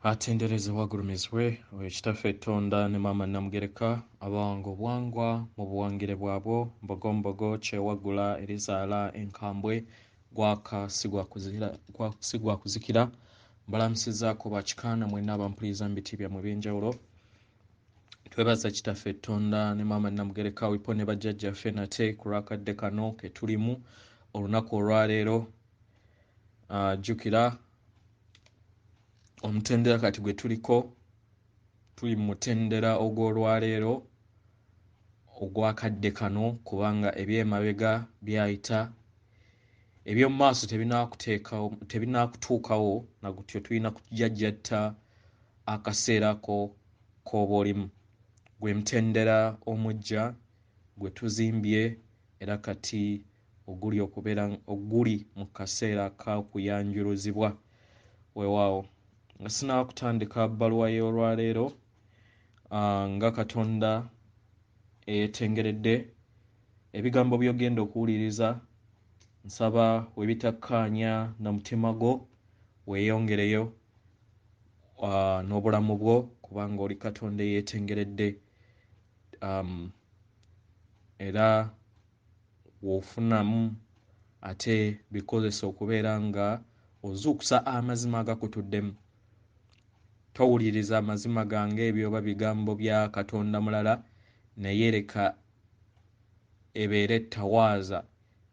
Atenderezebwa agulumizibwe ekitaffe Katonda ne maama Namugereka abawanga obwangwa mu buwangire bwabwo mbogombogo kyewagula erizaala enkambwe gwaka sigwa kuzikira mbalamusizaako bakikaana mwenna abampuliriza mu biti byammwe eby'enjawulo. Twebaza kitaffe Katonda ne maama Namugereka wipo ne bajjajjaffe nate ku lwakadde kano ke tulimu olunaku olwaleero. Jjukira omutendera kati gwe tuliko tuli mu mutendera ogw'olwaleero ogwakadde kano kubanga ebyemabega byayita, eby'omu maaso tebinaakutuukawo nagutyo tulina kujjajjatta akaseera k'oba olimu. Gwe mutendera omujja gwe tuzimbye era kati oguli mu kaseera kakuyanjuluzibwa. Weewaawo nga sinaba kutandika bbaluwa y'olwaleero nga Katonda eyeetengeredde ebigambo by'ogenda okuwuliriza, nsaba webitakkaanya na mutima gwo weeyongereyo n'obulamu bwo kubanga oli Katonda eyeetengeredde, era w'ofunamu ate bikozesa okubeera nga ozuukusa amazima agakutuddemu. Towuliriza amazima gange ebyo oba bigambo bya Katonda mulala, naye leka ebeere ettawaaza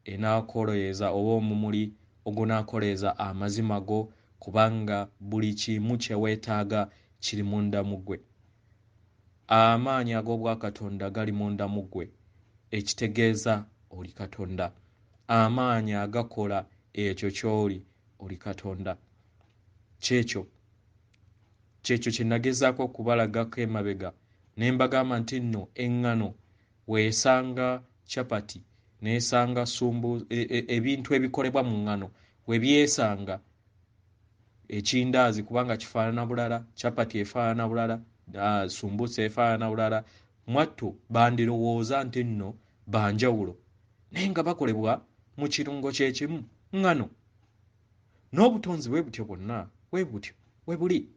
enaakoleeza oba omumuli ogunaakoleeza amazima go kubanga buli kimu kye weetaaga kiri munda mu ggwe. Amaanyi ag'obwakatonda gali munda mu ggwe, ekitegeeza oli Katonda. Amaanyi agakola ekyo ky'oli oli Katonda. Kyekyo kye nagezaako okubalagako emabega ne mbagamba nti nno eŋŋano weesanga capati neesanga ebintu ebikolebwa mu ŋŋano we byesanga, ekindaazi kubanga kifaanana bulala, capati efaanana bulala, sumbuusa efaanana bulala, mwattu bandirowooza nti nno banjawulo naye nga bakolebwa mu kirungo kyekimu, ŋŋano. N'obutonzi bwe butyo bwonna bwe butyo we buli.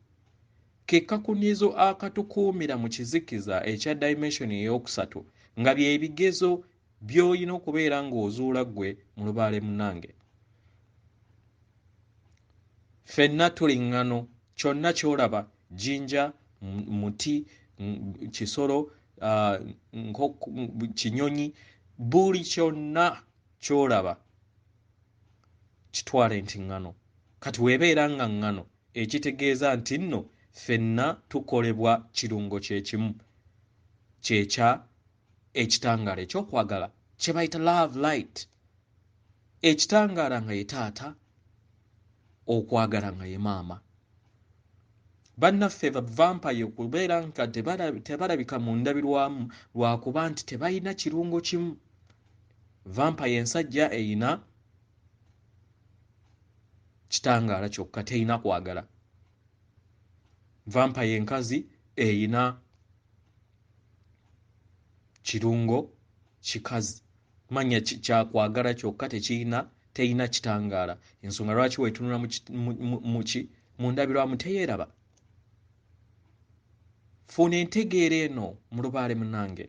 Ke kakunizo akatukuumira mu kizikiza ekya dimension ey'okusatu nga bye bigezo by'olina okubeera ng'ozuula ggwe mu lubaale munnange. Ffenna tuli ŋŋano, kyonna ky'olaba, jjinja, muti, kisolo, kinyonyi, buli kyonna ky'olaba kitwale nti ŋŋano. Kati weebeera nga ŋŋano ekitegeeza nti nno ffenna tukolebwa kirungo kyekimu, kyekya ekitangaala ekyokwagala kye bayita love light. Ekitangaala nga ye taata, okwagala nga ye maama. Bannaffe ba vampire okubeera nga tebalabika mu ndabirwamu lwakuba nti tebalina kirungo kimu. Vampire ensajja eyina kitangaala kyokka, teyina kwagala. Vampire enkazi eyina kirungo kikazi, manya kyakwagala kyokka teyina kitangaala. Ensonga lwaki weetunula mu ndabirwamu teyeeraba. Funa entegeera eno mu lubaale munnange,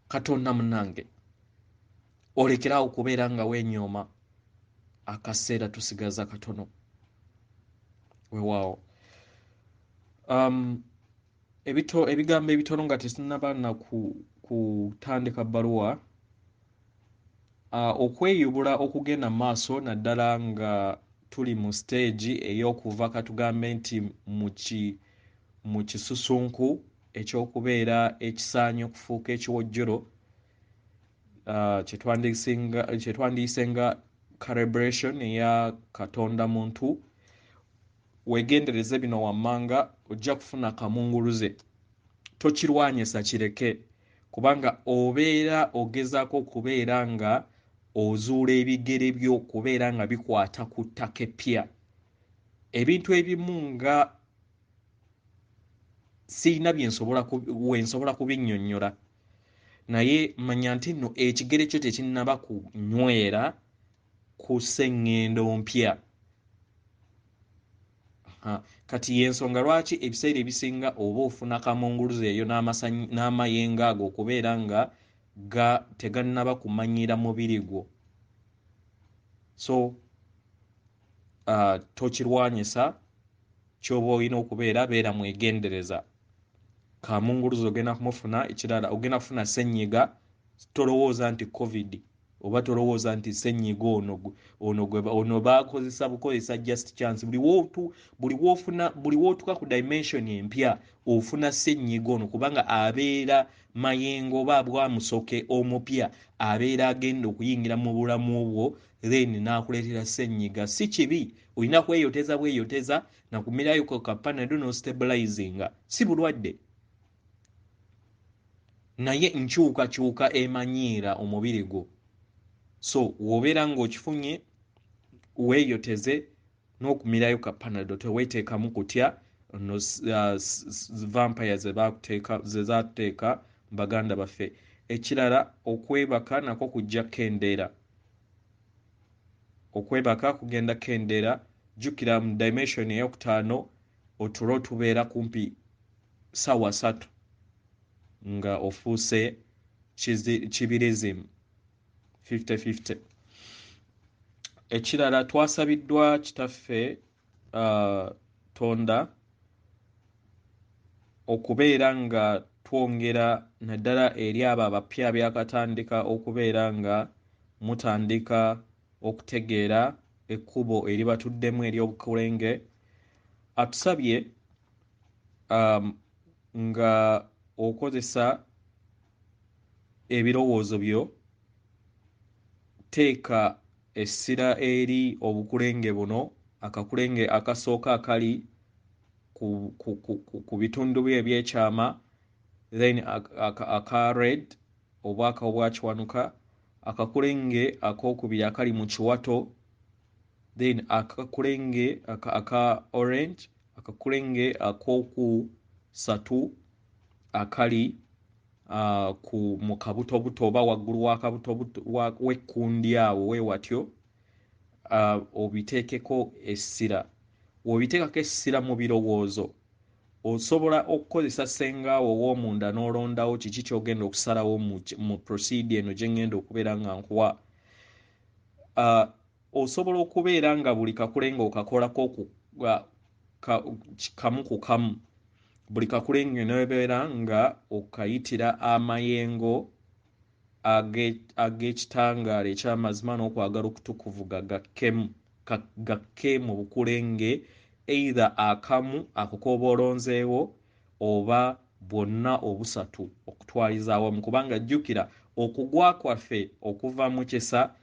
Katonda munnange, olekeraawo okubeera nga weenyooma akaseera tusigaza katono. Weewaawo ebigambo ebitono nga tetunnaba na kutandika bbaluwa, okweyubula okugenda mu maaso naddala nga tuli mu stage ey'okuva katugambe nti mu kisusunku eky'okubeera ekisaanyi okufuuka ekiwojjolo, kye twandiyise nga calibration eya Katonda muntu. Weegendereze bino wammanga ojja kufuna kamunguluze. Tokirwanyisa, kireke, kubanga obeera ogezaako okubeera nga ozuula ebigere byo kubeera nga bikwata ku ttaka eppya. Ebintu ebimu nga sirina wensobola kubinnyonnyola, naye manya nti nno ekigere kyo tekinnaba kunywera ku sseŋŋendo mpya. Kati yensonga lwaki ebiseera ebisinga oba ofuna kamunguluze eyo n'amayengo ago okubeera nga tegannaba kumanyira mubiri gwo. So tokirwanyisa, kyoba olina okubeera beera mwegendereza. Kamunguluze ogenda kumufuna, ekirala ogenda kufuna ssenyiga, tolowooza nti covid oba tolowooza nti ssenyiga ono bakozesa bukozesa just chance. Buli wootuka ku dimension empya ofuna ssenyiga ono, kubanga abeera mayengo oba bwamusoke omupya abeera agenda okuyingira mu bulamu bwo, then n'akuleetera ssenyiga. Si kibi, olina kweyoteza bweyoteza nakumirayo ko kapanado no stabilizinga, si bulwadde, naye nkyukakyuka emanyiira omubiri gwo. So wobeera ng'okifunye weeyoteze n'okumirayo kapanado, teweeteekamu kutya no vampire ze zaateeka baganda baffe. Ekirala okwebaka nako kujja kendeera. Okwebaka kugenda kendeera. Jjukira mu dimension eyokutaano otulo tubeera kumpi ssaawa 3 nga ofuuse kibirizimu 50-50. Ekirala twasabiddwa kitaffe Tonda okubeera nga twongera naddala eri abo abapya byakatandika okubeera nga mutandika okutegeera ekkubo eribatuddemu ery'obukulenge. Atusabye nga okozesa ebirowoozo byo, teeka essira eri obukulenge buno, akakulenge akasooka akali ku bitundu bye ebyekyama, then aka red obwaka obwakiwanuka, akakulenge akokubiri akali mu kiwato, then akakulenge aka orange, akakulenge akokusatu akali mu kabutobuto oba waggulu w'akabutobuto w'ekkundi awo weewatyo, obiteekeko essira. W'obiteekako essira mu birowoozo, osobola okukozesa ssengaawo ow'omunda n'olondawo kiki ky'ogenda okusalawo mu procedure eno gye ngenda okubeera nga nkuwa. Osobola okubeera nga buli kakulenge okakolako kamu ku kamu. Buli kakulenge n'obeera nga okayitira amayengo ag'ekitangaala eky'amazima n'okwagala okutukuvu gakke mu bukulenge, either akamu ako k'oba olonzeewo oba bwonna obusatu okutwaliza awamu, kubanga jjukira okugwa kwaffe okuva mu kisa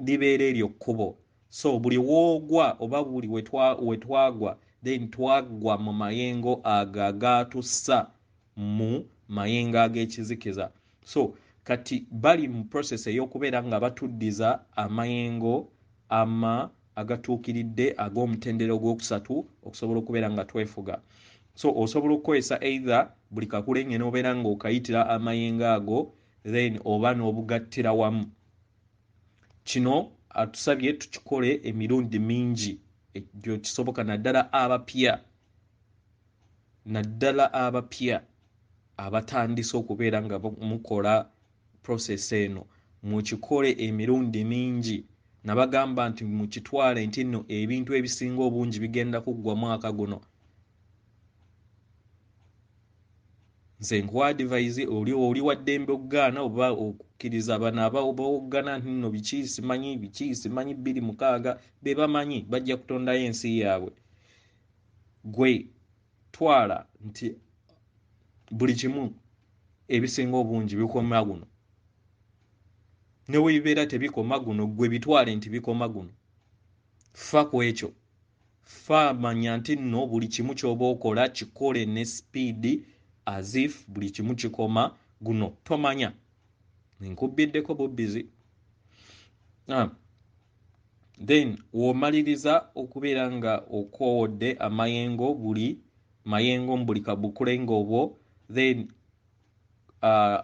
libeera eryo kkubo. So buli woogwa oba buli wetwagwa then twagwa mu mayengo agatussa mu mayengo ag'ekizikiza. So kati bali mu process ey'okubeera nga batuddiza amayengo agatuukiridde ag'omutendera ogwokusatu okusobola okubeera nga twefuga. So osobola okukozesa either buli kakulenge n'obeera ng'okayitira amayengo ago then oba n'obugattira wamu. Kino atusabye tukikole emirundi mingi egyo kisoboka, naddala abapya abatandise okubeera nga mukola process eno, mukikole emirundi mingi. Nabagamba nti mukitwale nti nno ebintu ebisinga obungi bigenda kuggwa mwaka guno. Nze nkwadvise oli waddembe okugaana oba okukkiriza bano abawoggana nti nno biki simanyi 26 be bamanyi bajja kutondayo ensi yaabwe. Gwe twala nti buli kimu ebisinga obungi bikoma guno, ne bwe bibeera tebikoma guno gwe bitwale nti bikoma guno. Fa ku ekyo, fa manya nti nno buli kimu ky'oba okola kikole ne speed as if buli kimu kikoma guno. Tomanya, nkubbiddeko bubbizi. Then w'omaliriza okubeera nga okoowodde amayengo buli kabukulenge obwo, then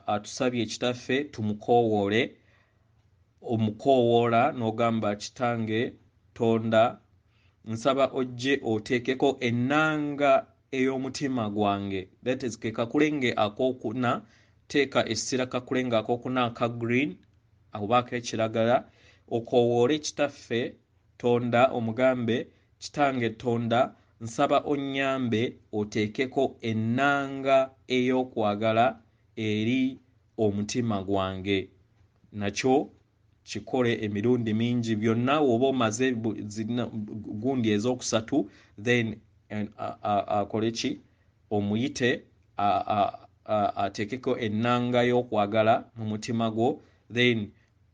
atusabye ekitaffe tumukoowole, omukoowoola n'ogamba kitange Tonda nsaba ojje oteekeko ennanga ey'omutima gwange, that is ke kakulenge akokuna, teeka essira kakulenge akokuna aka green oba ak'ekiragala, okoowoole kitaffe Tonda omugambe, kitange Tonda nsaba onnyambe oteekeko ennanga ey'okwagala eri omutima gwange. Nakyo kikole emirundi mingi, byonna oba omaze gundi ez'okusatu, then akole ki, omuyite ateekeko ennanga y'okwagala mu mutima gwo, then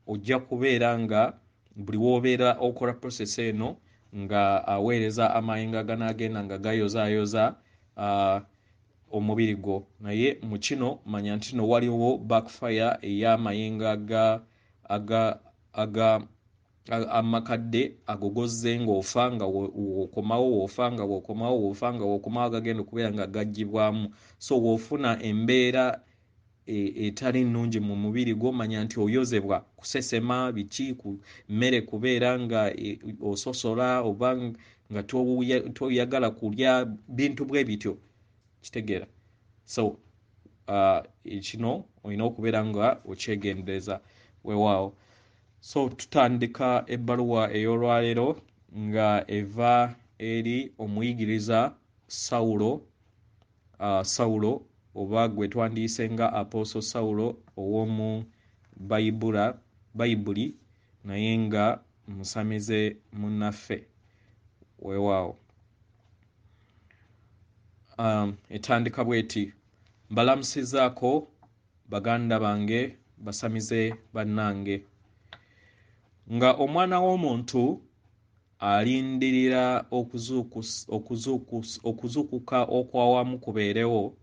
ojja kubeera nga buli w'obeera okola process eno nga aweereza amayengo ganaagenda nga gayozaayoza omubiri gwo. Naye mu kino manya nti no waliwo backfire ey'amayengo amakadde agogozze ng'ofa nga w'okomawo agagenda okubeera nga gaggyibwamu. So w'ofuna embeera etali nnungi mu mubiri gwo, manya nti oyozebwa kusesema biki, ku mmere kubeera nga ososola oba nga toyagala kulya bintu bwe bityo, kitegeera. So kino olina okubeera nga okyegendereza weewaawo. So tutandika ebbaluwa ey'olwaleero nga eva eri omuyigiriza Saulo, oba gwe twandiyise nga Apostle Saulo ow'omu Bayibuli naye nga musamize munnaffe weewaawo. Etandika bweti: mbalamusizaako baganda bange, basamize bannange, nga omwana w'omuntu alindirira okuzuukuka okwawamu kubeerewo,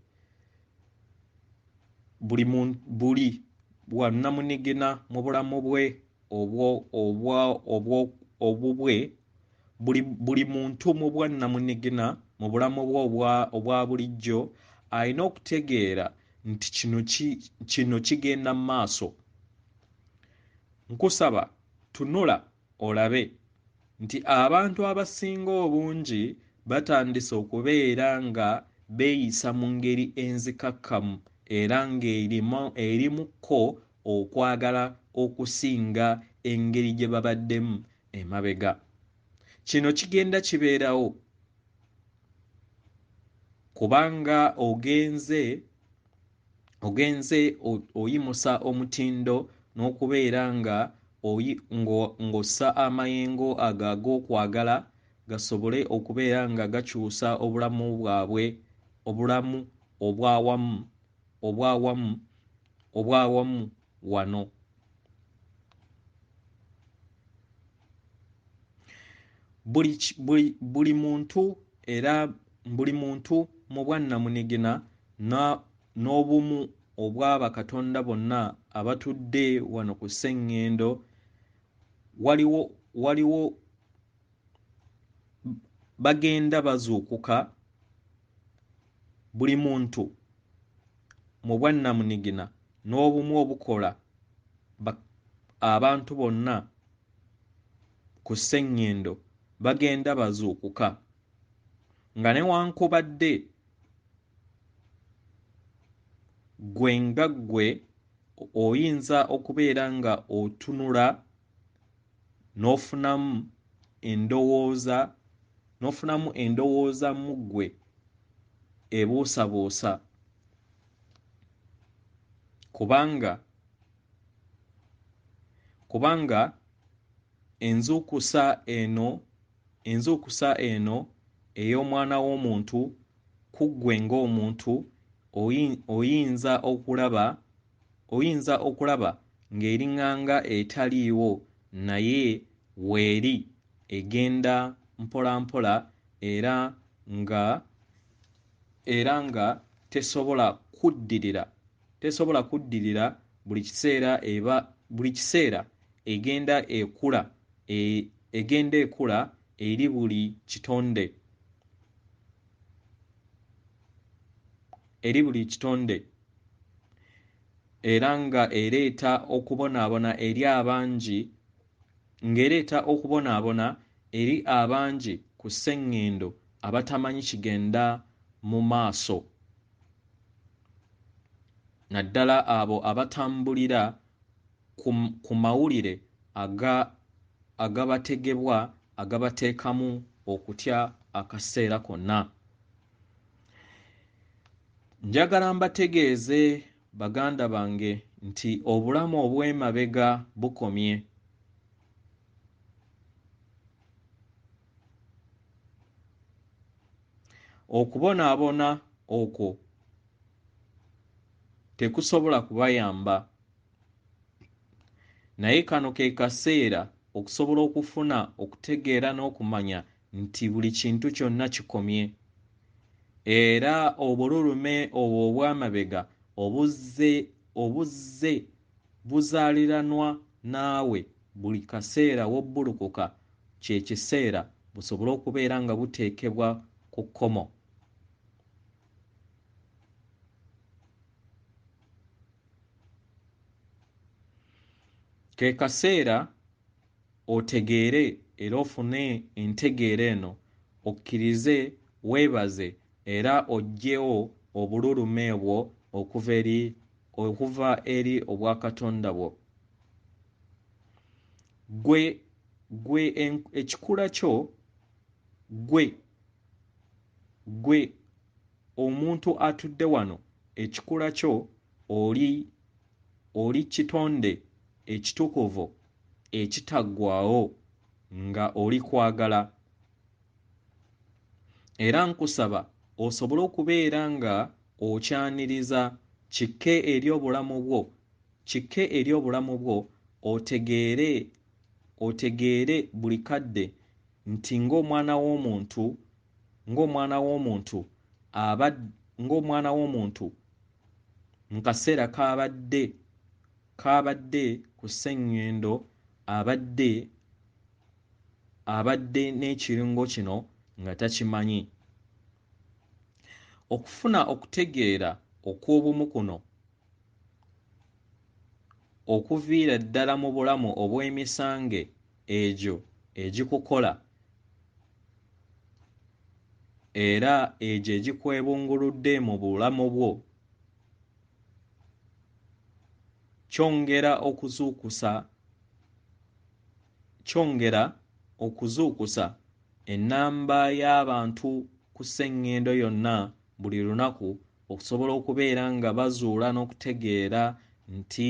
buli bwannamunigina mu bulamu bwe buli muntu mu bwannamunigina mu bulamu bwe obwa bulijjo alina okutegeera nti kino kigenda mu maaso. Nkusaba tunula olabe nti abantu abasinga obungi batandise okubeera nga beeyisa mu ngeri enzikakkamu era ng'erimukko okwagala okusinga engeri gye babaddemu emabega. Kino kigenda kibeerawo kubanga ogenze oyimusa omutindo n'okubeera nga ng'ossa amayengo ag'okwagala gasobole okubeera nga gakyusa obulamu bwabwe, obulamu obwawamu wano. Buli muntu mu bwannamunigina n'obumu obw'abakatonda bonna abatudde wano ku sseŋŋendo, waliwo bagenda bazuukuka. Buli muntu mu bwannamunigina n'obumu obukola abantu bonna ku sseŋŋendo bagenda bazuukuka, nga newankubadde gwe oyinza okubeera nga otunula n'ofunamu endowooza mu ggwe ebuusabuusa, kubanga enzuukusa eno ey'omwana w'omuntu ku ggwe ng'omuntu oyinza okulaba ng'eriŋŋanga etaliiwo, naye weeri egenda mpola mpola era nga tesobola kuddirira buli kiseera egenda ekula eri buli kitonde era nga ereeta okubonaabona eri abangi, eri abangi ku sseŋŋendo abatamanyi kigenda mu maaso, naddala abo abatambulira ku mawulire agabategebwa agabateekamu okutya akaseera konna. Njagala mbategeeze baganda bange nti obulamu obw'emabega bukomye. Okubonaabona okwo tekusobola kubayamba, naye kano ke kaseera okusobola okufuna okutegeera n'okumanya nti buli kintu kyonna kikomye, era obululume obwo obw'amabega obuzze buzaaliranwa naawe buli kaseera w'obbulukuka, kye kiseera busobole okubeera nga buteekebwa ku kkomo. Ke kaseera otegeere era ofune entegeera eno, okkirize, weebaze era oggyewo obululume bwo okuva eri obwakatonda bwo. Gwe ekikula kyo, gwe omuntu atudde wano, ekikula kyo oli kitonde ekitukuvu ekitaggwaawo nga oli kwagala, era nkusaba osobole okubeera nga okyaniriza kikke eri obulamu bwo, otegeere buli kadde nti ng'omwana w'omuntu mu kaseera kabadde ku sseŋŋendo abadde n'ekiringo kino nga takimanyi. Okufuna okutegeera okw'obumu kuno okuviira ddala mu bulamu obw'emisange egyo egikukola era egyo egikwebunguludde mu bulamu bwo, kyongera okuzuukusa ennamba y'abantu ku sseŋŋendo yonna buli lunaku, okusobola okubeera nga bazuula n'okutegeera nti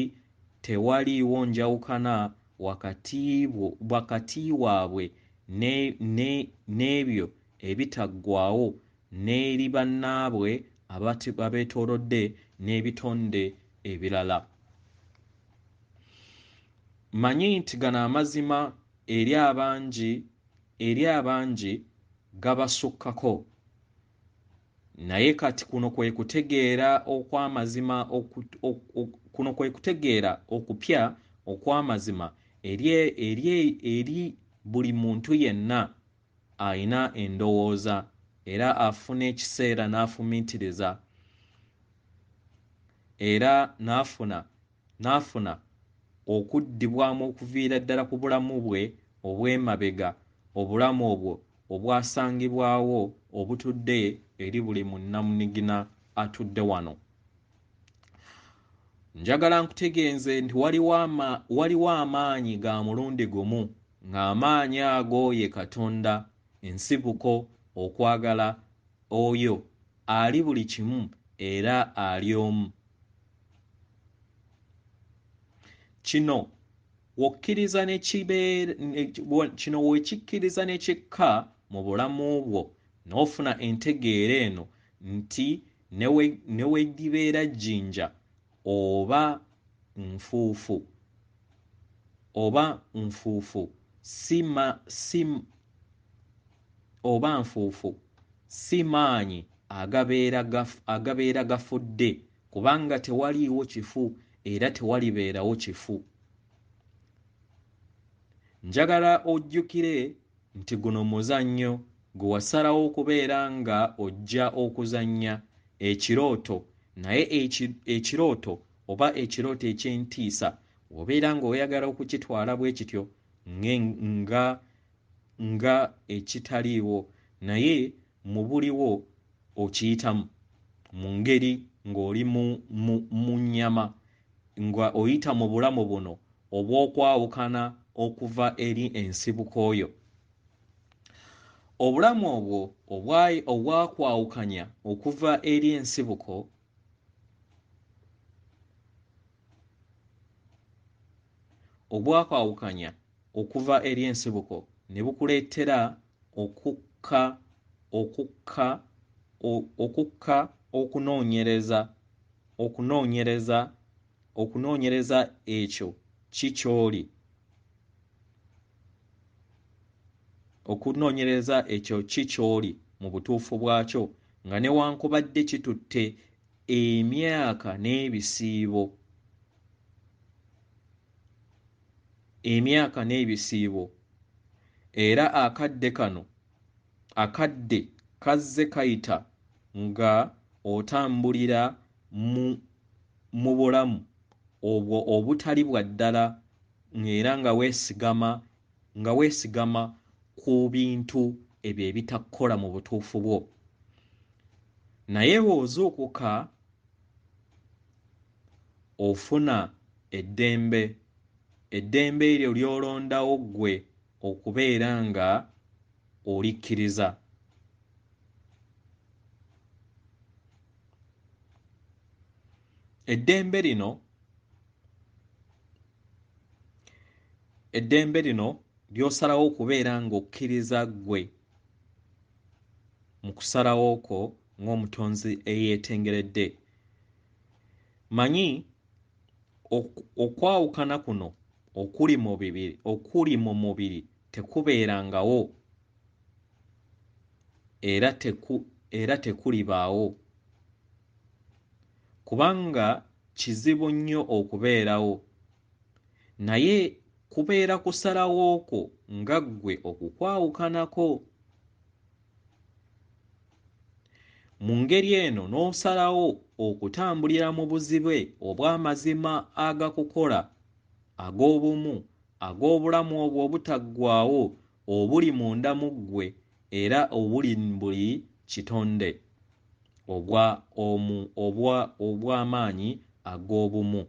tewaliiwo njawukana wakati waabwe n'ebyo ebitaggwaawo n'eri bannaabwe babeetoolodde n'ebitonde ebirala. Manyi nti gano amazima eri abangi gabasukkako, naye kati kuno kwe kutegeera okupya okw'amazima eri buli muntu yenna ayina endowooza era afuna ekiseera n'afumiitiriza era n'afuna okuddibwamu okuviira ddala ku bulamu bwe obw'emabega, obulamu obwo obwasangibwawo obutudde eri buli munnamunigina atudde wano. Njagala nkutegeeze nti waliwo amaanyi ga mulundi gumu, ng'amaanyi ago ye Katonda, ensibuko, okwagala, oyo ali buli kimu era ali omu. Kino wekikkiriza ne kikka mu bulamu bwo n'ofuna entegeera eno nti ne wedibeera jjinja oba nfuufu si maanyi agabeera gafudde, kubanga tewaliiwo kifu era tewalibeerawo kifu. Njagala ojjukire nti guno muzannyo gwe wasalawo okubeera nga ojja okuzannya ekirooto, naye ekirooto oba ekirooto eky'entiisa obeera ng'oyagala okukitwala bwe kityo nga ekitaliiwo naye mu buliwo okiyitamu mu ngeri ng'oli mu nnyama nga oyita mu bulamu buno obw'okwawukana okuva eri ensibuko oyo. Obulamu obwo obwakwawukanya okuva eri ensibuko obwakwawukanya okuva eri ensibuko ne bukuleetera okukka okunoonyereza ekyo kikyoli okunoonyereza ekyo kikyoli mu butuufu bwakyo nga newankubadde kitutte emyaka n'ebisiibo era akadde kazze kayita nga otambulira mu bulamu obwo obutali bwa ddala era nga weesigama ku bintu ebyo ebitakkola mu butuufu bwo. Naye bw'ozuukuka ofuna eddembe eryo ly'olondawo ggwe okubeera nga olikkiriza. Eddembe lino ly'osalawo okubeera ng'okkiriza ggwe mu kusalawo kwo ng'Omutonzi eyeetengeredde. Manyi okwawukana kuno okuli mu mubiri tekubeerangawo era tekulibaawo kubanga kizibu nnyo okubeerawo, naye kubeera kusalawo kwo nga ggwe okukwawukanako. Mu ngeri eno n'osalawo okutambulira mu buzibe obw'amazima agakukola ag'obumu ag'obulamu obwo obutaggwaawo obuli munda mu ggwe era obuli mu buli kitonde obw'amaanyi ag'obumu.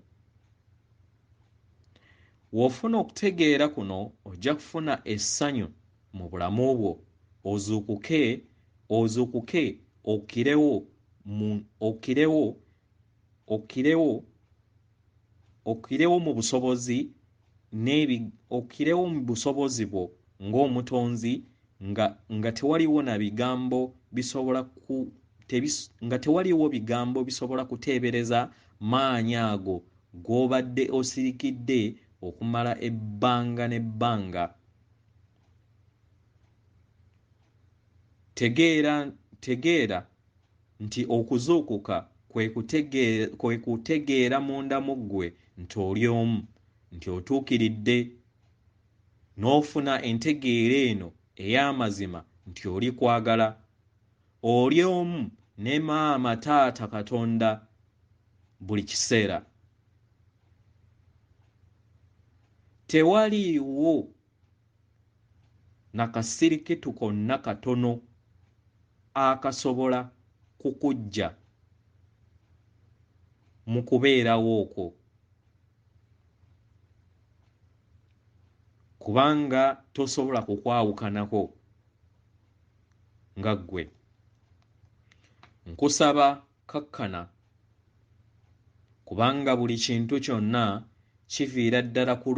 W'ofuna okutegeera kuno ojja kufuna essanyu mu bulamu bwo, ozuukuke okkirewo mu busobozi bwo ng'Omutonzi nga tewaliwo bigambo bisobola kuteebereza maanyi ago g'obadde osirikidde okumala ebbanga n'ebbanga. Tegeera nti okuzuukuka kwe kutegeera munda mu ggwe nti oli omu, nti otuukiridde n'ofuna entegeera eno ey'amazima nti oli kwagala, oli omu ne maama taata Katonda buli kiseera. Tewaliiwo nakasirikitu konna katono akasobola kukuggya mu kubeerawo okwo, kubanga tosobola kukwawukanako nga ggwe. Nkusaba kakkana, kubanga buli kintu kyonna kiviira ddala ku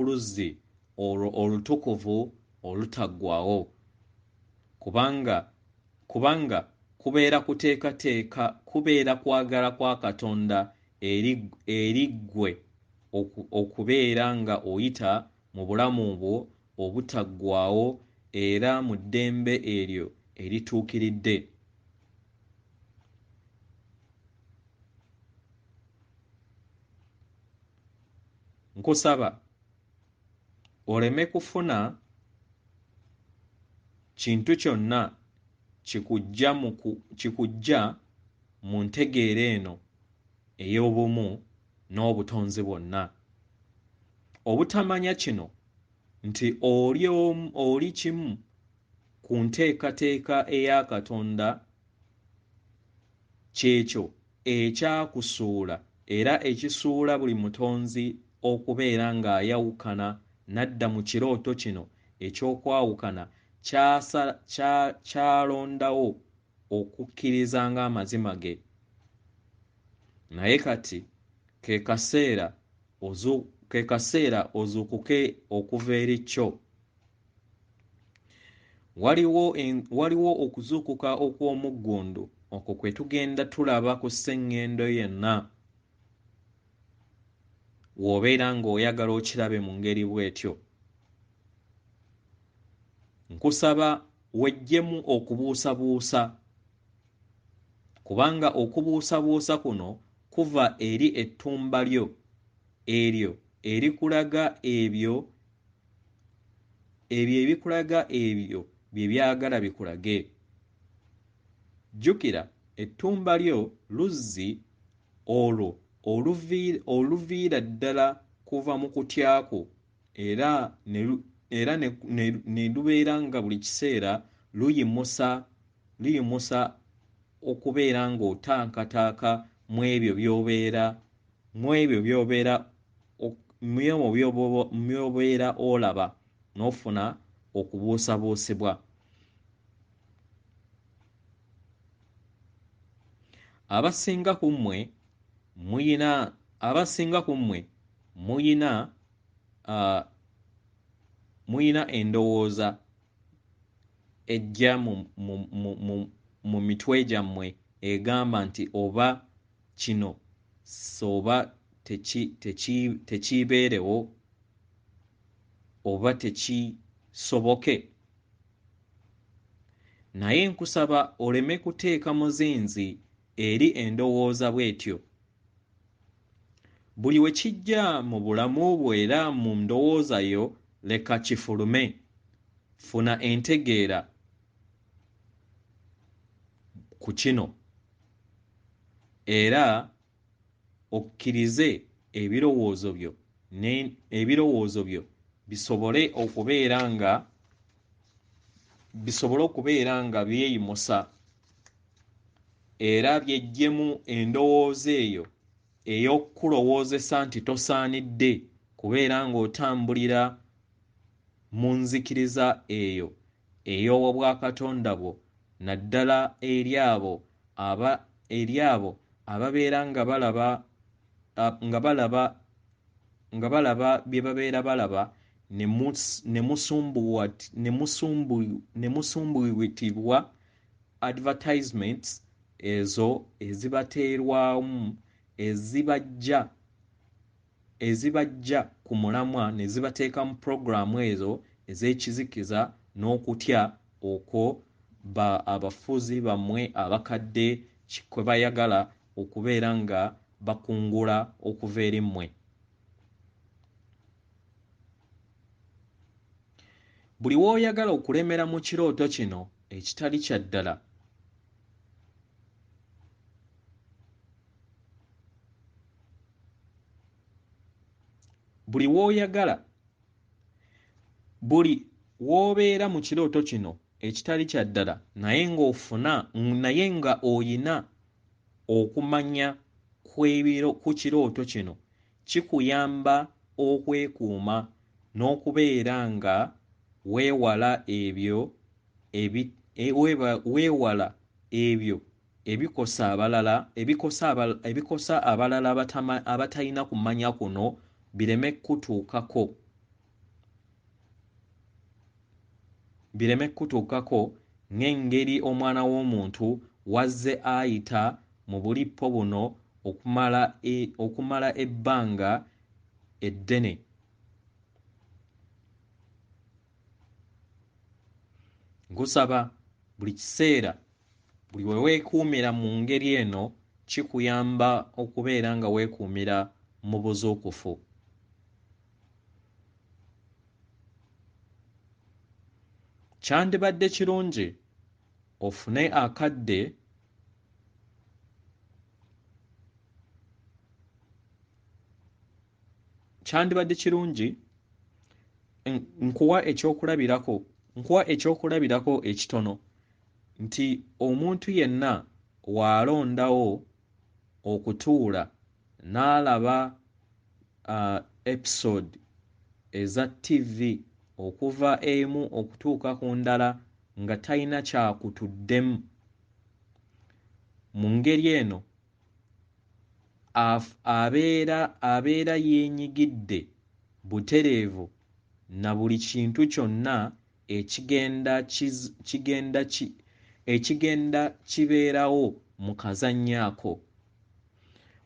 luzzi olutukuvu olutaggwaawo, kubanga kubeera kwagala kwa Katonda eri ggwe okubeera nga oyita mu bulamu bwo obutaggwaawo era mu ddembe eryo erituukiridde. Nkusaba oleme kufuna kintu kyonna kikuggya mu ntegeera eno ey'obumu n'obutonzi bwonna. Obutamanya kino nti oli kimu ku nteekateeka eya Katonda kyekyo ekyakusuula era ekisuula buli mutonzi okubeera ng'ayawukana n'adda mu kirooto kino eky'okwawukana kyalondawo okukkiriza ng'amazima ge. Naye kati ke kaseera ozuukuke okuva eri kyo. Waliwo okuzuukuka okw'omuggundu okwo kwe tugenda tulaba ku sseŋŋendo yenna w'obeera ng'oyagala okirabe mu ngeri bw'etyo. Nkusaba weggyemu okubuusabuusa, kubanga okubuusabuusa kuno kuva eri ettumba lyo eryo erikulaga ebyo ebikulaga ebyo bye byagala bikulage. Jjukira ettumba lyo luzzi olwo oluviira ddala kuva mu kutya kwo era ne lubeera nga buli kiseera luyimusa okubeera ng'otankataaka mu ebyo by'obeera olaba n'ofuna okubuusabuusibwa. Abasinga ku mmwe muyina endowooza ejja mu mitwe gyammwe egamba nti oba kino oba tekiibeerewo oba tekisoboke. Naye nkusaba oleme kuteeka muzinzi eri endowooza bw'etyo. Buli we kijja mu bulamu bwo era mu ndowooza yo leka kifulume. Funa entegeera ku kino era okkirize ebirowoozo byo bisobole okubeera nga byeyimusa era byeggyemu endowooza eyo ey'okukulowoozesa nti tosaanidde kubeera ng'otambulira mu nzikiriza eyo ey'obwakatonda bwo, naddala eri abo ababeera nga balaba bye babeera balaba ne musumbuwitibwa advertisements ezo ezibateerwamu ezibajja ku mulamwa ne zibateeka mu puroguramu ezo ez'ekizikiza n'okutya okwo abafuzi bammwe abakadde kwe bayagala okubeera nga bakungula okuva eri mmwe. Buli w'oyagala okulemera mu kirooto kino ekitali kya ddala, buli w'obeera mu kirooto kino ekitali kya ddala naye nga oyina okumanya ku kirooto kino, kikuyamba okwekuuma n'okubeera nga weewala ebyo ebikosa abalala abatalina kumanya kuno bireme kutuukako ng'engeri Omwana w'Omuntu wazze ayita mu bulippo buno okumala ebbanga eddene. Nkusaba buli kiseera buli we weekuumira mu ngeri eno kikuyamba okubeera nga weekuumira mu buzuukufu. Kyandibadde kirungi ofune akadde nkuwa ekyokulabirako ekitono nti omuntu yenna w'alondawo okutuula n'alaba episode eza TV okuva emu okutuuka ku ndala nga talina kyakutuddemu, mu ngeri eno abeera yeenyigidde butereevu na buli kintu kyonna ekigenda kibeerawo mu kazannyo ako.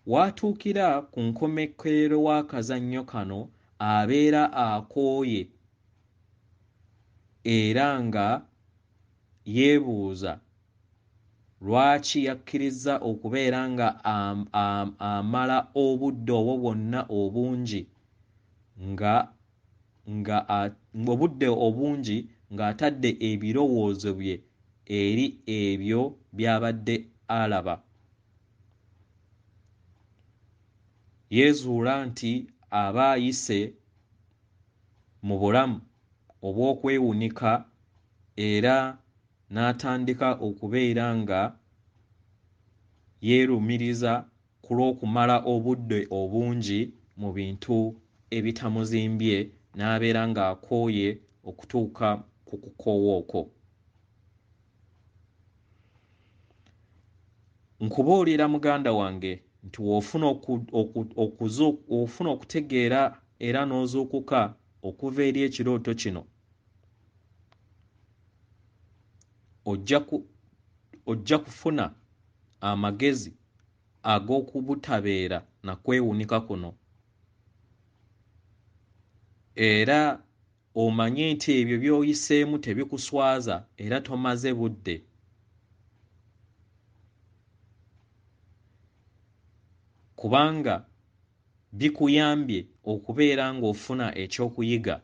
W'atuukira ku nkomekerero w'akazannyo kano abeera akooye era nga yeebuuza lwaki yakkiriza okubeera nga amala obudde obwo bwonna obungi obudde obungi ng'atadde ebirowoozo bye eri ebyo by'abadde alaba. Yeezuula nti aba ayise mu bulamu obw'okwewunika era n'atandika okubeera nga yeerumiriza ku lw'okumala obudde obungi mu bintu ebitamuzimbye n'abeera ng'akooye okutuuka ku kukoowa okwo. Nkubuulira muganda wange nti w'ofuna okutegeera era n'ozuukuka okuva eri ekirooto kino, ojja kufuna amagezi ag'okubutabeera na kwewunika kuno, era omanye nti ebyo by'oyiseemu tebikuswaza era tomaze budde. Kubanga bikuyambye okubeera ng'ofuna ekyokuyiga.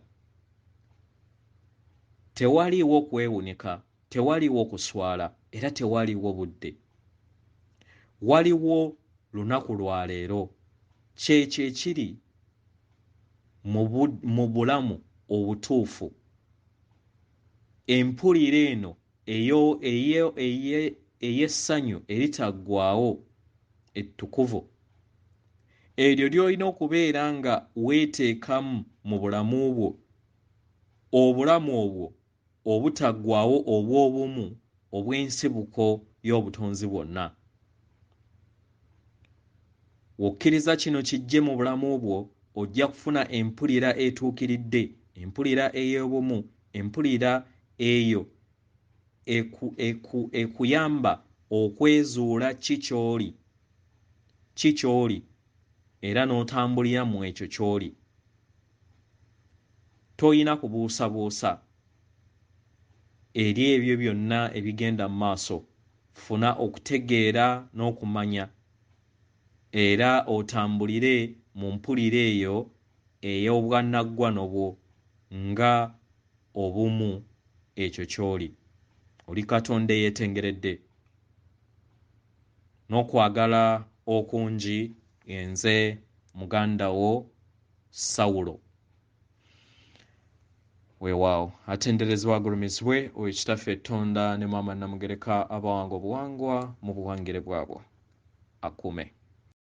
Tewaliiwo kwewunika, tewaliiwo kuswala era tewaliiwo budde. Waliwo lunaku lwa leero, kyekyo ekiri mu bulamu obutuufu. Empulira eno ey'essanyu eritaggwaawo ettukuvu, eryo ly'olina okubeera nga weeteekamu mu bulamu bwo, obulamu obwo obutaggwaawo obw'obumu obw'ensibuko y'obutonzi bwonna. W'okkiriza kino kijje mu bulamu bwo, ojja kufuna empulira etuukiridde, empulira ey'obumu, empulira eyo ekuyamba okwezuula ki ky'oli era n'otambulira mu ekyo ky'oli. Toyina kubuusabuusa eri ebyo byonna ebigenda mu maaso. Funa okutegeera n'okumanya era otambulire mu mpulira eyo ey'obwannaggwano bwo nga obumu ekyo ky'oli. Oli Katonda eyeetengeredde. N'okwagala okungi, nze muganda wo Saulo. Weewaawo, atenderezebwa agulumizibwe oyo kitaffe Tonda ne Maama Namugereka abawanga obuwangwa mu buwangire bwabwe. Akuume.